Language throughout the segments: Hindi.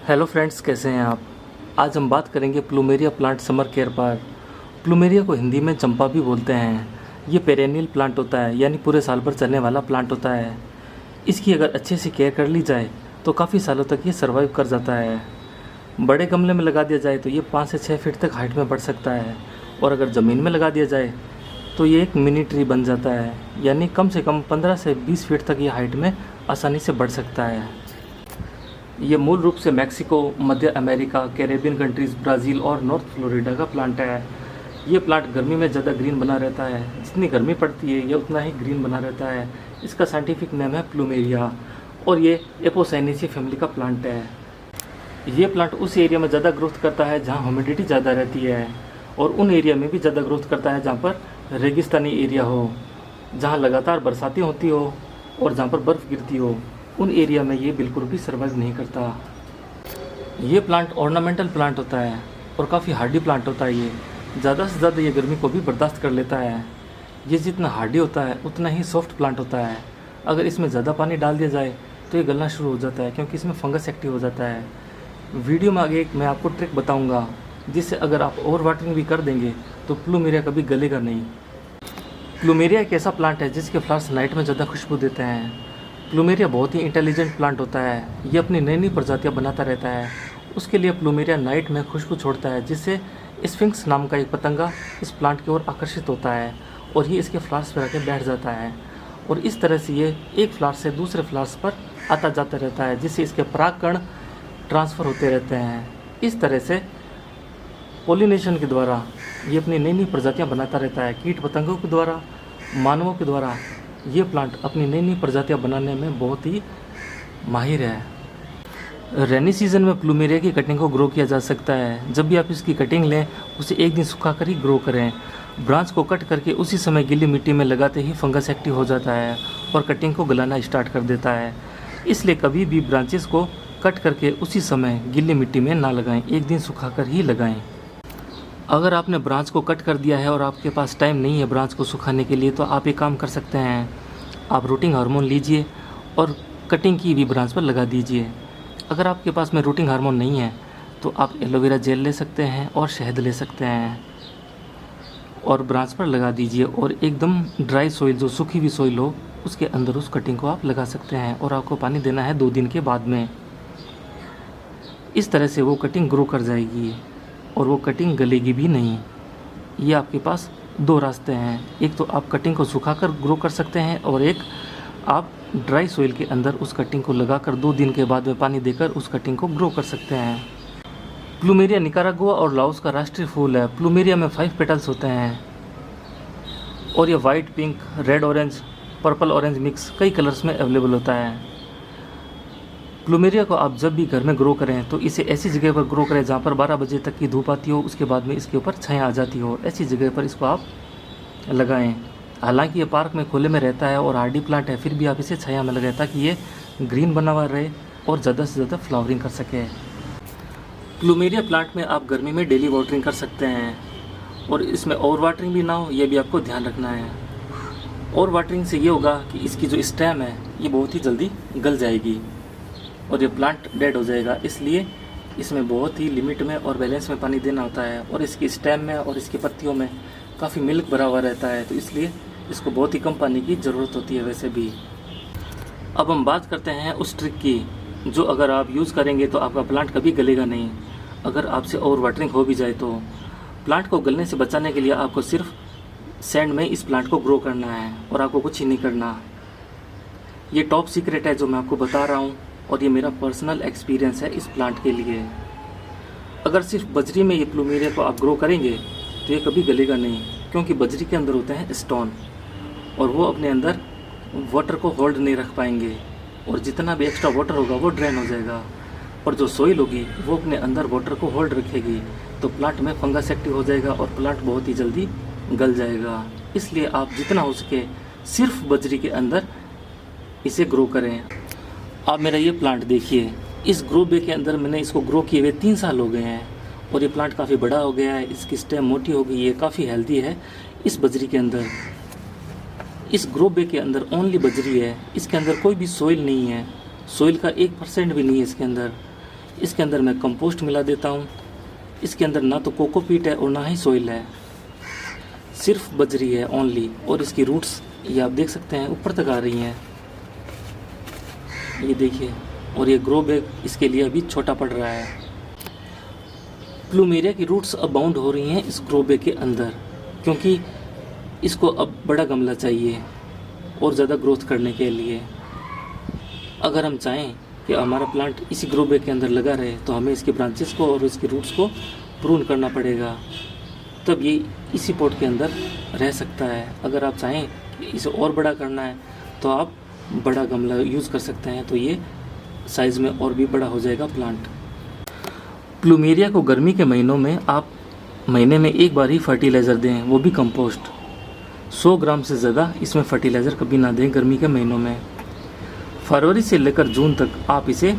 हेलो फ्रेंड्स, कैसे हैं आप। आज हम बात करेंगे प्लूमेरिया प्लांट समर केयर पर। प्लूमेरिया को हिंदी में चंपा भी बोलते हैं। ये पेरेनियल प्लांट होता है, यानी पूरे साल भर चलने वाला प्लांट होता है। इसकी अगर अच्छे से केयर कर ली जाए तो काफ़ी सालों तक ये सर्वाइव कर जाता है। बड़े गमले में लगा दिया जाए तो ये 5 से 6 फीट तक हाइट में बढ़ सकता है, और अगर ज़मीन में लगा दिया जाए तो ये एक मिनी ट्री बन जाता है, यानी कम से कम 15 से 20 फीट तक ये हाइट में आसानी से बढ़ सकता है। ये मूल रूप से मैक्सिको, मध्य अमेरिका, कैरेबियन कंट्रीज़, ब्राज़ील और नॉर्थ फ्लोरिडा का प्लांट है। ये प्लांट गर्मी में ज़्यादा ग्रीन बना रहता है। जितनी गर्मी पड़ती है ये उतना ही ग्रीन बना रहता है। इसका साइंटिफिक नेम है प्लूमेरिया, और ये एपोसाइनेसी फैमिली का प्लांट है। ये प्लांट उस एरिया में ज़्यादा ग्रोथ करता है जहाँ ह्यूमिडिटी ज़्यादा रहती है, और उन एरिया में भी ज़्यादा ग्रोथ करता है जहाँ पर रेगिस्तानी एरिया हो, जहाँ लगातार बरसातें होती हो और जहाँ पर बर्फ़ गिरती हो। उन एरिया में ये बिल्कुल भी सर्वाइव नहीं करता। ये प्लांट ऑर्नामेंटल प्लांट होता है और काफ़ी हार्डी प्लांट होता है। ये ज़्यादा से ज़्यादा ये गर्मी को भी बर्दाश्त कर लेता है। ये जितना हार्डी होता है उतना ही सॉफ्ट प्लांट होता है। अगर इसमें ज़्यादा पानी डाल दिया जाए तो ये गलना शुरू हो जाता है, क्योंकि इसमें फंगस एक्टिव हो जाता है। वीडियो में आगे मैं आपको ट्रिक बताऊँगा, जिससे अगर आप ओवर वाटरिंग भी कर देंगे तो प्लूमेरिया कभी गलेगा नहीं। प्लूमेरिया एक ऐसा प्लांट है जिसके फ्लावर्स नाइट में ज़्यादा खुशबू देते हैं। प्लूमेरिया बहुत ही इंटेलिजेंट प्लांट होता है। ये अपनी नई नई प्रजातियाँ बनाता रहता है। उसके लिए प्लूमेरिया नाइट में खुशबू छोड़ता है, जिससे स्फिंक्स नाम का एक पतंगा इस प्लांट की ओर आकर्षित होता है, और ये इसके फ्लावर्स पर आके बैठ जाता है। और इस तरह से ये एक फ्लावर से दूसरे फ्लावर्स पर आता जाता रहता है, जिससे इसके परागकण ट्रांसफ़र होते रहते हैं। इस तरह से पोलिनेशन के द्वारा ये अपनी नई नई प्रजातियाँ बनाता रहता है। कीट पतंगों के द्वारा, मानवों के द्वारा ये प्लांट अपनी नई नई प्रजातियाँ बनाने में बहुत ही माहिर है। रेनी सीजन में प्लूमेरिया की कटिंग को ग्रो किया जा सकता है। जब भी आप इसकी कटिंग लें उसे एक दिन सुखा कर ही ग्रो करें। ब्रांच को कट करके उसी समय गीली मिट्टी में लगाते ही फंगस एक्टिव हो जाता है और कटिंग को गलाना स्टार्ट कर देता है। इसलिए कभी भी ब्रांचेस को कट करके उसी समय गीली मिट्टी में ना लगाएं, एक दिन सुखा कर ही लगाएं। अगर आपने ब्रांच को कट कर दिया है और आपके पास टाइम नहीं है ब्रांच को सुखाने के लिए, तो आप एक काम कर सकते हैं, आप रूटिंग हार्मोन लीजिए और कटिंग की भी ब्रांच पर लगा दीजिए। अगर आपके पास में रूटिंग हार्मोन नहीं है तो आप एलोवेरा जेल ले सकते हैं और शहद ले सकते हैं और ब्रांच पर लगा दीजिए, और एकदम ड्राई सॉइल, जो सूखी हुई सॉइल हो, उसके अंदर उस कटिंग को आप लगा सकते हैं। और आपको पानी देना है 2 दिन के बाद में। इस तरह से वो कटिंग ग्रो कर जाएगी और वो कटिंग गलेगी भी नहीं। ये आपके पास 2 रास्ते हैं, एक तो आप कटिंग को सुखाकर ग्रो कर सकते हैं, और एक आप ड्राई सॉइल के अंदर उस कटिंग को लगाकर 2 दिन के बाद में पानी देकर उस कटिंग को ग्रो कर सकते हैं। प्लूमेरिया निकारागुआ और लाओस का राष्ट्रीय फूल है। प्लूमेरिया में 5 पेटल्स होते हैं, और ये white, pink, red orange, purple orange mix कई कलर्स में अवेलेबल होता है। प्लूमेरिया को आप जब भी घर में ग्रो करें तो इसे ऐसी जगह पर ग्रो करें जहाँ पर 12 बजे तक की धूप आती हो, उसके बाद में इसके ऊपर छाया आ जाती हो। ऐसी जगह पर इसको आप लगाएं। हालांकि ये पार्क में खुले में रहता है और हार्डी प्लांट है, फिर भी आप इसे छाया में लगाएं ताकि ये ग्रीन बना हुआ रहे और ज़्यादा से ज़्यादा फ्लावरिंग कर सके। प्लूमेरिया प्लांट में आप गर्मी में डेली वाटरिंग कर सकते हैं, और इसमें ओवर वाटरिंग भी ना हो, ये भी आपको ध्यान रखना है। ओवर वाटरिंग से ये होगा कि इसकी जो स्टेम है ये बहुत ही जल्दी गल जाएगी और ये प्लांट डेड हो जाएगा। इसलिए इसमें बहुत ही लिमिट में और बैलेंस में पानी देना होता है, और इसकी स्टेम में और इसकी पत्तियों में काफ़ी मिल्क भरा हुआ रहता है, तो इसलिए इसको बहुत ही कम पानी की ज़रूरत होती है वैसे भी। अब हम बात करते हैं उस ट्रिक की, जो अगर आप यूज़ करेंगे तो आपका प्लांट कभी गलेगा नहीं। अगर आपसे ओवर वाटरिंग हो भी जाए तो प्लांट को गलने से बचाने के लिए आपको सिर्फ सैंड में इस प्लांट को ग्रो करना है, और आपको कुछ ही नहीं करना। ये टॉप सीक्रेट है जो मैं आपको बता रहा हूँ, और ये मेरा पर्सनल एक्सपीरियंस है इस प्लांट के लिए। अगर सिर्फ बजरी में ये प्लूमेरिया को आप ग्रो करेंगे तो ये कभी गलेगा नहीं, क्योंकि बजरी के अंदर होते हैं स्टोन, और वो अपने अंदर वाटर को होल्ड नहीं रख पाएंगे, और जितना भी एक्स्ट्रा वाटर होगा वो ड्रेन हो जाएगा, और जो सोइल होगी वो अपने अंदर वाटर को होल्ड रखेगी, तो प्लांट में फंगस एक्टिव हो जाएगा और प्लांट बहुत ही जल्दी गल जाएगा। इसलिए आप जितना हो सके सिर्फ बजरी के अंदर इसे ग्रो करें। आप मेरा ये प्लांट देखिए, इस ग्रो बैग के अंदर मैंने इसको ग्रो किए हुए 3 साल हो गए हैं, और ये प्लांट काफ़ी बड़ा हो गया है, इसकी स्टेम मोटी हो गई है, काफ़ी हेल्दी है। इस बजरी के अंदर, इस ग्रो बैग के अंदर ओनली बजरी है, इसके अंदर कोई भी सोइल नहीं है, सोइल का 1% भी नहीं है इसके अंदर। इसके अंदर मैं कंपोस्ट मिला देता हूँ। इसके अंदर ना तो कोकोपीट है और ना ही सोइल है, सिर्फ बजरी है ओनली। और इसकी रूट्स ये आप देख सकते हैं ऊपर तक आ रही हैं, ये देखिए। और ये ग्रो बैग इसके लिए अभी छोटा पड़ रहा है। प्लूमेरिया की रूट्स अब बाउंड हो रही हैं इस ग्रो बैग के अंदर, क्योंकि इसको अब बड़ा गमला चाहिए और ज़्यादा ग्रोथ करने के लिए। अगर हम चाहें कि हमारा प्लांट इसी ग्रो बैग के अंदर लगा रहे तो हमें इसके ब्रांचेस को और इसकी रूट्स को प्रून करना पड़ेगा, तब ये इसी पॉट के अंदर रह सकता है। अगर आप चाहें कि इसे और बड़ा करना है तो आप बड़ा गमला यूज़ कर सकते हैं, तो ये साइज़ में और भी बड़ा हो जाएगा प्लांट। प्लूमेरिया को गर्मी के महीनों में आप महीने में एक बार ही फर्टिलाइज़र दें, वो भी कंपोस्ट। 100 ग्राम से ज़्यादा इसमें फर्टिलाइज़र कभी ना दें गर्मी के महीनों में। फरवरी से लेकर जून तक आप इसे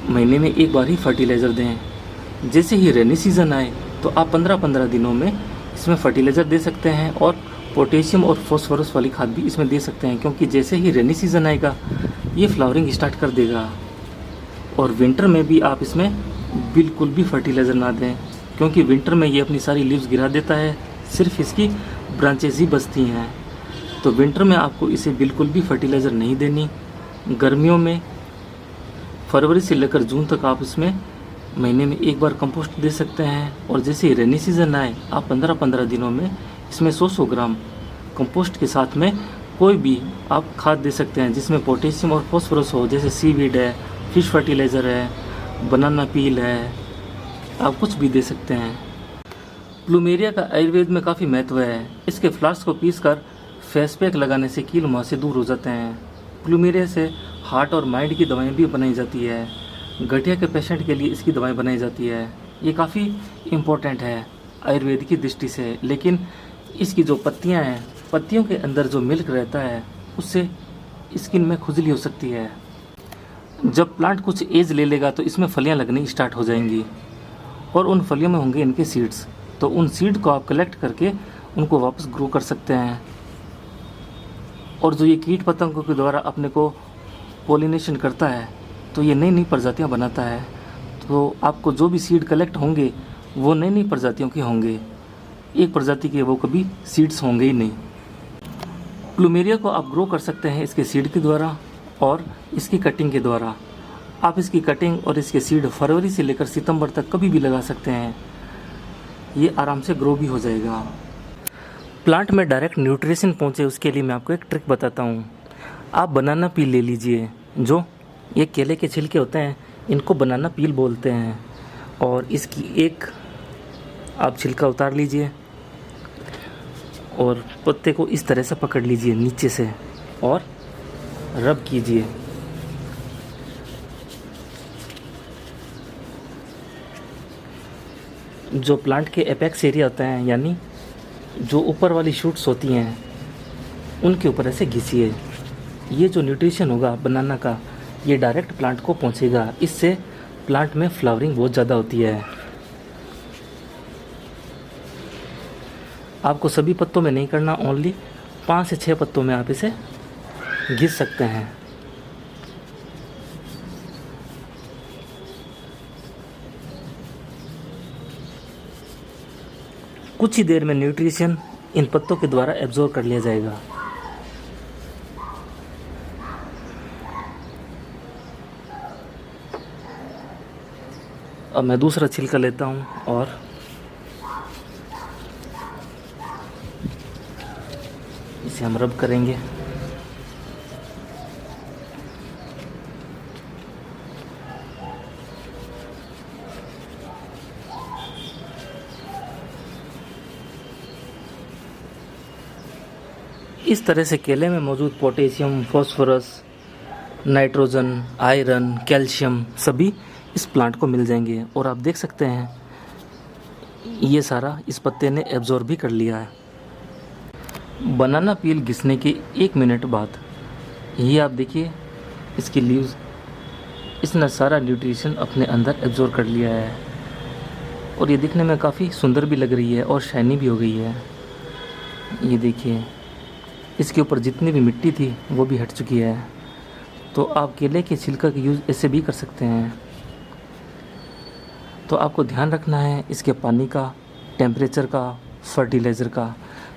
महीने में एक बार ही फर्टिलाइज़र दें। जैसे ही रेनी सीज़न आए तो आप 15-15 दिनों में इसमें फर्टिलाइज़र दे सकते हैं और पोटेशियम और फॉस्फोरस वाली खाद भी इसमें दे सकते हैं, क्योंकि जैसे ही रेनी सीज़न आएगा ये फ्लावरिंग स्टार्ट कर देगा। और विंटर में भी आप इसमें बिल्कुल भी फर्टिलाइज़र ना दें, क्योंकि विंटर में ये अपनी सारी लीव्स गिरा देता है, सिर्फ इसकी ब्रांचेज ही बचती हैं। तो विंटर में आपको इसे बिल्कुल भी फर्टिलाइज़र नहीं देनी। गर्मियों में फरवरी से लेकर जून तक आप इसमें महीने में एक बार कंपोस्ट दे सकते हैं। और जैसे ही रेनी सीज़न आए आप 15-15 दिनों में इसमें 100-100 ग्राम कंपोस्ट के साथ में कोई भी आप खाद दे सकते हैं जिसमें पोटेशियम और फॉस्फोरस हो, जैसे सीवीड है, फिश फर्टिलाइज़र है, बनाना पील है, आप कुछ भी दे सकते हैं। प्लूमेरिया का आयुर्वेद में काफ़ी महत्व है। इसके फ्लावर्स को पीसकर फेस पैक लगाने से कील मुहासे दूर हो जाते हैं। प्लूमेरिया से हार्ट और माइंड की दवाएं भी बनाई जाती है। गठिया के पेशेंट के लिए इसकी दवाएं बनाई जाती है। ये काफ़ी इम्पोर्टेंट है आयुर्वेद की दृष्टि से। लेकिन इसकी जो पत्तियां हैं, पत्तियों के अंदर जो मिल्क रहता है उससे स्किन में खुजली हो सकती है। जब प्लांट कुछ एज ले लेगा तो इसमें फलियां लगनी स्टार्ट हो जाएंगी और उन फलियों में होंगे इनके सीड्स। तो उन सीड को आप कलेक्ट करके उनको वापस ग्रो कर सकते हैं। और जो ये कीट पतंगों के द्वारा अपने को पोलिनेशन करता है तो ये नई नई प्रजातियां बनाता है। तो आपको जो भी सीड कलेक्ट होंगे वो नई नई प्रजातियों के होंगे, एक प्रजाति के वो कभी सीड्स होंगे ही नहीं। प्लूमेरिया को आप ग्रो कर सकते हैं इसके सीड के द्वारा और इसकी कटिंग के द्वारा। आप इसकी कटिंग और इसके सीड फरवरी से लेकर सितंबर तक कभी भी लगा सकते हैं, ये आराम से ग्रो भी हो जाएगा। प्लांट में डायरेक्ट न्यूट्रिशन पहुँचे उसके लिए मैं आपको एक ट्रिक बताता हूँ। आप बनाना पील ले लीजिए, जो ये केले के छिलके होते हैं इनको बनाना पील बोलते हैं। और इसकी एक आप छिलका उतार लीजिए और पत्ते को इस तरह से पकड़ लीजिए नीचे से और रब कीजिए। जो प्लांट के एपेक्स एरिया होते हैं, यानी जो ऊपर वाली शूट्स होती हैं, उनके ऊपर ऐसे घिसिए। ये जो न्यूट्रिशन होगा बनाना का ये डायरेक्ट प्लांट को पहुंचेगा। इससे प्लांट में फ्लावरिंग बहुत ज़्यादा होती है। आपको सभी पत्तों में नहीं करना, ओनली 5 से 6 पत्तों में आप इसे घिस सकते हैं। कुछ ही देर में न्यूट्रिशन इन पत्तों के द्वारा एब्जॉर्ब कर लिया जाएगा। अब मैं दूसरा छिलका लेता हूँ और इसे हम रब करेंगे। इस तरह से केले में मौजूद potassium, phosphorus, nitrogen, iron, calcium सभी इस प्लांट को मिल जाएंगे। और आप देख सकते हैं ये सारा इस पत्ते ने एब्जॉर्ब भी कर लिया है। बनाना पील घिसने के 1 मिनट बाद ये आप देखिए इसकी लीव्स, इसने सारा न्यूट्रिशन अपने अंदर एब्जॉर्ब कर लिया है और ये दिखने में काफ़ी सुंदर भी लग रही है और शाइनी भी हो गई है। ये देखिए इसके ऊपर जितनी भी मिट्टी थी वो भी हट चुकी है। तो आप केले के छिलका का यूज़ ऐसे भी कर सकते हैं। तो आपको ध्यान रखना है इसके पानी का, टेम्परेचर का, फर्टिलाइज़र का।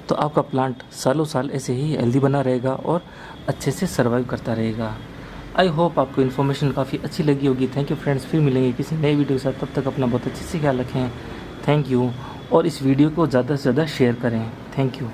तो आपका प्लांट सालों साल ऐसे ही हेल्दी बना रहेगा और अच्छे से सर्वाइव करता रहेगा। आई होप आपको इन्फॉर्मेशन काफ़ी अच्छी लगी होगी। थैंक यू फ्रेंड्स, फिर मिलेंगे किसी नए वीडियो के साथ। तब तक अपना बहुत अच्छे से ख्याल रखें। थैंक यू, और इस वीडियो को ज़्यादा से ज़्यादा शेयर करें। Thank you.